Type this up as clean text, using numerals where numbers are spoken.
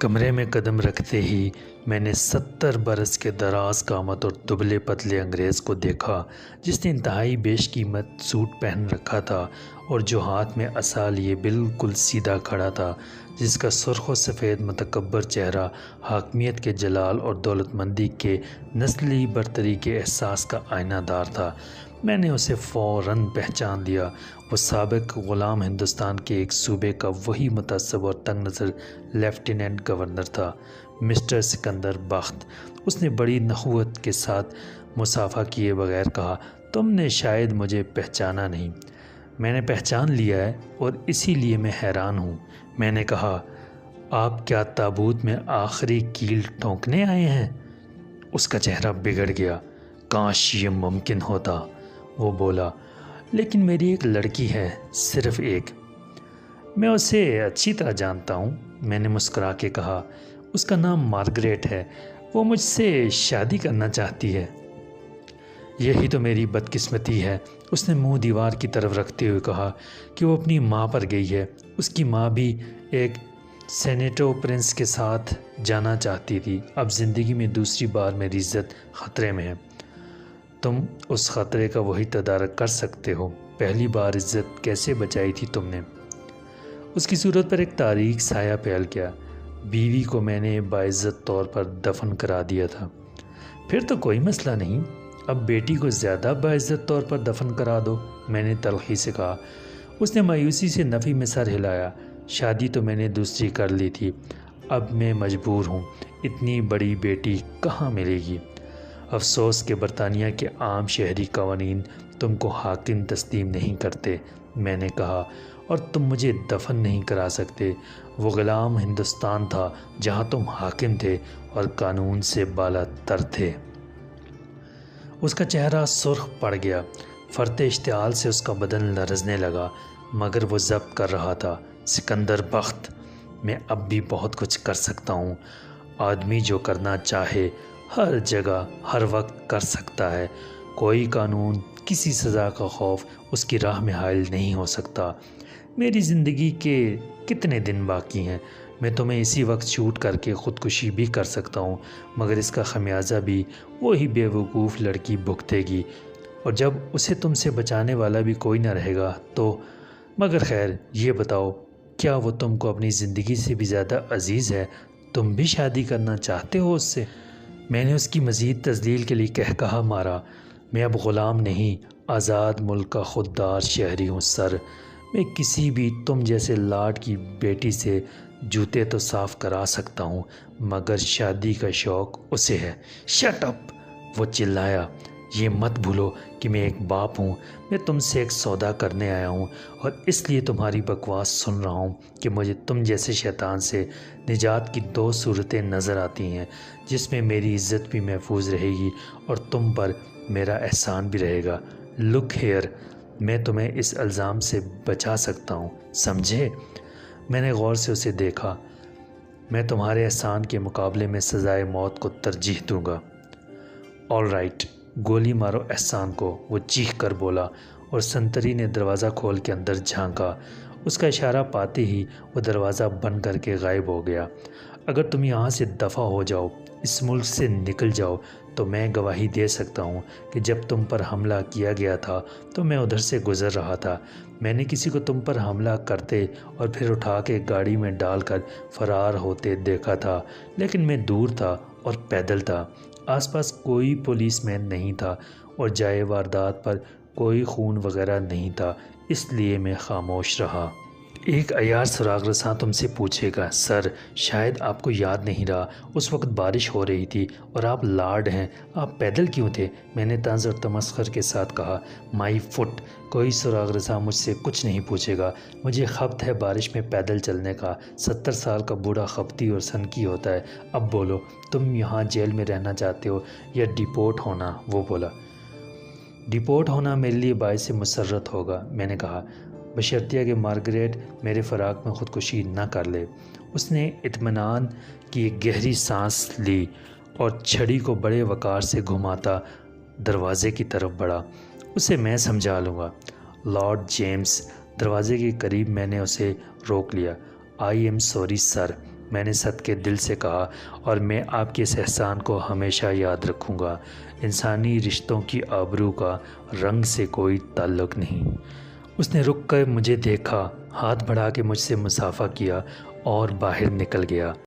کمرے میں قدم رکھتے ہی میں نے 70 برس کے دراز قامت اور دبلے پتلے انگریز کو دیکھا، جس نے انتہائی بیش قیمت سوٹ پہن رکھا تھا اور جو ہاتھ میں عصا لیے بالکل سیدھا کھڑا تھا، جس کا سرخ و سفید متکبر چہرہ حاکمیت کے جلال اور دولت مندی کے نسلی برتری کے احساس کا آئینہ دار تھا۔ میں نے اسے فوراً پہچان لیا۔ وہ سابق غلام ہندوستان کے ایک صوبے کا وہی متعصب اور تنگ نظر لیفٹیننٹ گورنر تھا، مسٹر سکندر بخت۔ اس نے بڑی نخوت کے ساتھ مصافحہ کیے بغیر کہا، تم نے شاید مجھے پہچانا نہیں۔ میں نے پہچان لیا ہے اور اسی لیے میں حیران ہوں۔ میں نے کہا، آپ کیا تابوت میں آخری کیل ٹھونکنے آئے ہیں؟ اس کا چہرہ بگڑ گیا۔ کاش یہ ممکن ہوتا، وہ بولا، لیکن میری ایک لڑکی ہے، صرف ایک۔ میں اسے اچھی طرح جانتا ہوں، میں نے مسکرا کے کہا، اس کا نام مارگریٹ ہے، وہ مجھ سے شادی کرنا چاہتی ہے۔ یہی تو میری بدقسمتی ہے، اس نے منہ دیوار کی طرف رکھتے ہوئے کہا، کہ وہ اپنی ماں پر گئی ہے۔ اس کی ماں بھی ایک سینیٹو پرنس کے ساتھ جانا چاہتی تھی۔ اب زندگی میں دوسری بار میری عزت خطرے میں ہے۔ تم اس خطرے کا وہی تدارک کر سکتے ہو، پہلی بار عزت کیسے بچائی تھی تم نے؟ اس کی صورت پر ایک تاریک سایہ پھیل گیا۔ بیوی کو میں نے باعزت طور پر دفن کرا دیا تھا۔ پھر تو کوئی مسئلہ نہیں، اب بیٹی کو زیادہ باعزت طور پر دفن کرا دو، میں نے تلخی سے کہا۔ اس نے مایوسی سے نفی میں سر ہلایا۔ شادی تو میں نے دوسری کر لی تھی، اب میں مجبور ہوں، اتنی بڑی بیٹی کہاں ملے گی؟ افسوس کہ برطانیہ کے عام شہری قوانین تم کو حاکم تسلیم نہیں کرتے، میں نے کہا، اور تم مجھے دفن نہیں کرا سکتے۔ وہ غلام ہندوستان تھا جہاں تم حاکم تھے اور قانون سے بالا تر تھے۔ اس کا چہرہ سرخ پڑ گیا۔ فرط اشتعال سے اس کا بدن لرزنے لگا، مگر وہ ضبط کر رہا تھا۔ سکندر بخت، میں اب بھی بہت کچھ کر سکتا ہوں۔ آدمی جو کرنا چاہے ہر جگہ ہر وقت کر سکتا ہے۔ کوئی قانون، کسی سزا کا خوف اس کی راہ میں حائل نہیں ہو سکتا۔ میری زندگی کے کتنے دن باقی ہیں؟ میں تمہیں اسی وقت شوٹ کر کے خودکشی بھی کر سکتا ہوں، مگر اس کا خمیازہ بھی وہی بے وقوف لڑکی بھگتے گی، اور جب اسے تم سے بچانے والا بھی کوئی نہ رہے گا تو۔ مگر خیر، یہ بتاؤ، کیا وہ تم کو اپنی زندگی سے بھی زیادہ عزیز ہے؟ تم بھی شادی کرنا چاہتے ہو اس سے؟ میں نے اس کی مزید تذلیل کے لیے کہا مارا، میں اب غلام نہیں، آزاد ملک کا خوددار شہری ہوں سر۔ میں کسی بھی تم جیسے لاٹ کی بیٹی سے جوتے تو صاف کرا سکتا ہوں، مگر شادی کا شوق اسے ہے۔ شٹ اپ، وہ چلایا، یہ مت بھولو کہ میں ایک باپ ہوں۔ میں تم سے ایک سودا کرنے آیا ہوں، اور اس لیے تمہاری بکواس سن رہا ہوں کہ مجھے تم جیسے شیطان سے نجات کی 2 صورتیں نظر آتی ہیں، جس میں میری عزت بھی محفوظ رہے گی اور تم پر میرا احسان بھی رہے گا۔ لک ہیئر، میں تمہیں اس الزام سے بچا سکتا ہوں، سمجھے؟ میں نے غور سے اسے دیکھا۔ میں تمہارے احسان کے مقابلے میں سزائے موت کو ترجیح دوں گا۔ آل رائٹ، گولی مارو احسان کو، وہ چیخ کر بولا، اور سنتری نے دروازہ کھول کے اندر جھانکا۔ اس کا اشارہ پاتے ہی وہ دروازہ بند کر کے غائب ہو گیا۔ اگر تم یہاں سے دفع ہو جاؤ، اس ملک سے نکل جاؤ، تو میں گواہی دے سکتا ہوں کہ جب تم پر حملہ کیا گیا تھا تو میں ادھر سے گزر رہا تھا۔ میں نے کسی کو تم پر حملہ کرتے اور پھر اٹھا کے گاڑی میں ڈال کر فرار ہوتے دیکھا تھا، لیکن میں دور تھا اور پیدل تھا۔ آس پاس کوئی پولیس مین نہیں تھا اور جائے واردات پر کوئی خون وغیرہ نہیں تھا، اس لیے میں خاموش رہا۔ ایک عیار سراغ رساں تم سے پوچھے گا، سر، شاید آپ کو یاد نہیں رہا، اس وقت بارش ہو رہی تھی اور آپ لارڈ ہیں، آپ پیدل کیوں تھے؟ میں نے طنز اور تمسخر کے ساتھ کہا، مائی فٹ، کوئی سراغ رساں مجھ سے کچھ نہیں پوچھے گا، مجھے خبت ہے بارش میں پیدل چلنے کا۔ 70 سال کا بوڑھا خبتی اور سنکی ہوتا ہے۔ اب بولو، تم یہاں جیل میں رہنا چاہتے ہو یا ڈیپورٹ ہونا؟ وہ بولا۔ ڈیپورٹ ہونا میرے لیے باعث مسرت ہوگا، میں نے کہا، بشرطیہ کہ مارگریٹ میرے فراق میں خودکشی نہ کر لے۔ اس نے اطمینان کی ایک گہری سانس لی اور چھڑی کو بڑے وقار سے گھماتا دروازے کی طرف بڑھا۔ اسے میں سمجھا لوں گا، لارڈ جیمز۔ دروازے کے قریب میں نے اسے روک لیا۔ آئی ایم سوری سر، میں نے صدقے دل سے کہا، اور میں آپ کے اس احسان کو ہمیشہ یاد رکھوں گا۔ انسانی رشتوں کی آبرو کا رنگ سے کوئی تعلق نہیں۔ اس نے رک کر مجھے دیکھا، ہاتھ بڑھا کے مجھ سے مصافحہ کیا اور باہر نکل گیا۔